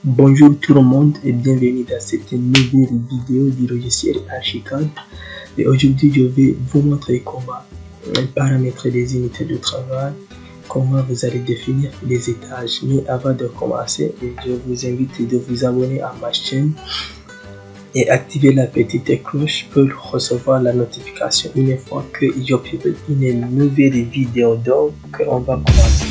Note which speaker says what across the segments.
Speaker 1: Bonjour tout le monde et bienvenue dans cette nouvelle vidéo du logiciel Archicad. Et aujourd'hui je vais vous montrer comment paramétrer les unités de travail, comment vous allez définir les étages. Mais avant de commencer, je vous invite de vous abonner à ma chaîne et activer la petite cloche pour recevoir la notification une fois que je publie une nouvelle vidéo. Donc on va commencer.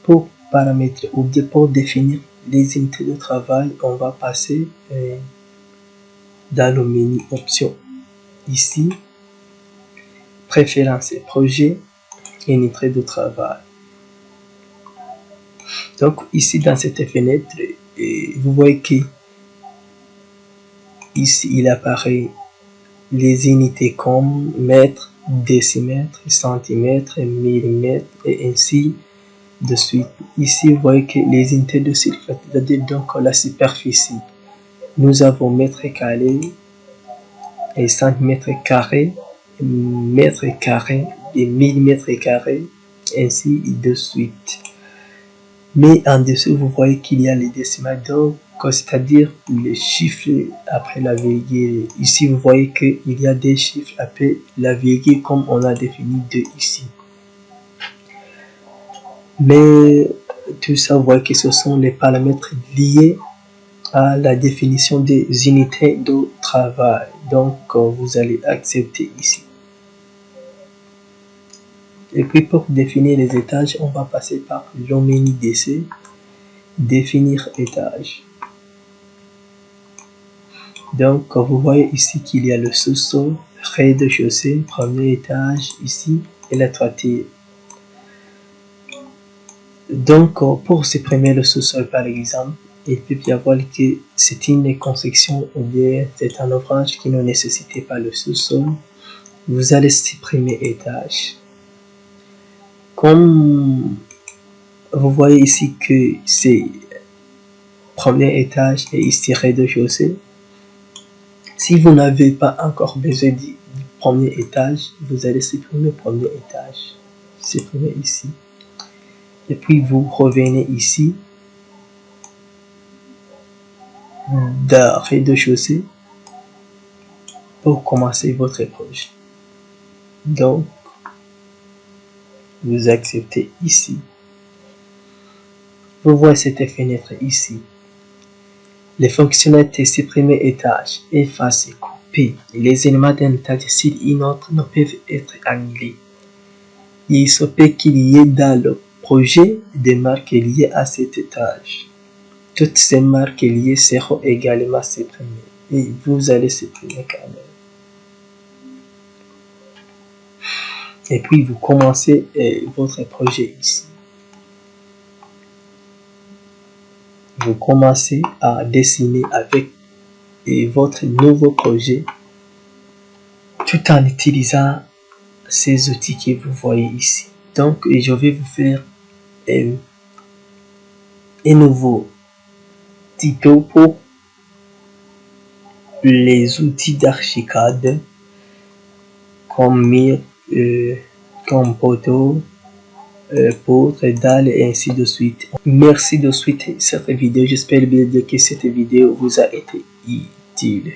Speaker 1: Pour paramétrer ou bien pour définir les unités de travail, on va passer dans le menu options. Ici, préférences et projets, unités de travail. Donc ici dans cette fenêtre, vous voyez que ici il apparaît les unités comme mètres, décimètres, centimètres, millimètres et ainsi de suite. Ici vous voyez que les unités de surface, c'est-à-dire donc la superficie, nous avons mètres carrés et centimètres carrés, mètres carrés et millimètres carrés, ainsi de suite. Mais en dessous vous voyez qu'il y a les décimales, donc c'est-à-dire les chiffres après la virgule. Ici vous voyez qu'il y a des chiffres après la virgule comme on a défini de ici. Mais tout ça, vous voyez que ce sont les paramètres liés à la définition des unités de travail. Donc vous allez accepter ici. Et puis pour définir les étages, on va passer par le menu DC, définir étage. Donc vous voyez ici qu'il y a le sous-sol, rez-de-chaussée, premier étage ici et la toiture. Donc pour supprimer le sous-sol par exemple, il peut y avoir que c'est une construction ou bien c'est un ouvrage qui ne nécessitait pas le sous-sol. Vous allez supprimer étage. Comme vous voyez ici que c'est premier étage et ici rez-de-chaussée, si vous n'avez pas encore besoin du premier étage, vous allez supprimer le premier étage. Supprimer ici. Et puis vous revenez ici dans rez-de-chaussée pour commencer votre projet. Donc vous acceptez ici. Vous voyez cette fenêtre ici. Les fonctionnalités supprimer étage, effacer, couper. Les éléments d'un étage sur une autre ne peuvent être annulés. Il se peut qu'il y ait dans le projet des marques liées à cet étage. Toutes ces marques liées seront également supprimées. Et vous allez supprimer quand même. Et puis vous commencez votre projet ici. Vous commencez à dessiner avec votre nouveau projet tout en utilisant ces outils que vous voyez ici. Donc je vais vous faire un nouveau tuto pour les outils d'Archicad comme mur, comme poteau, poutre, dalle et ainsi de suite. Merci de suivre cette vidéo. J'espère bien que cette vidéo vous a été utile.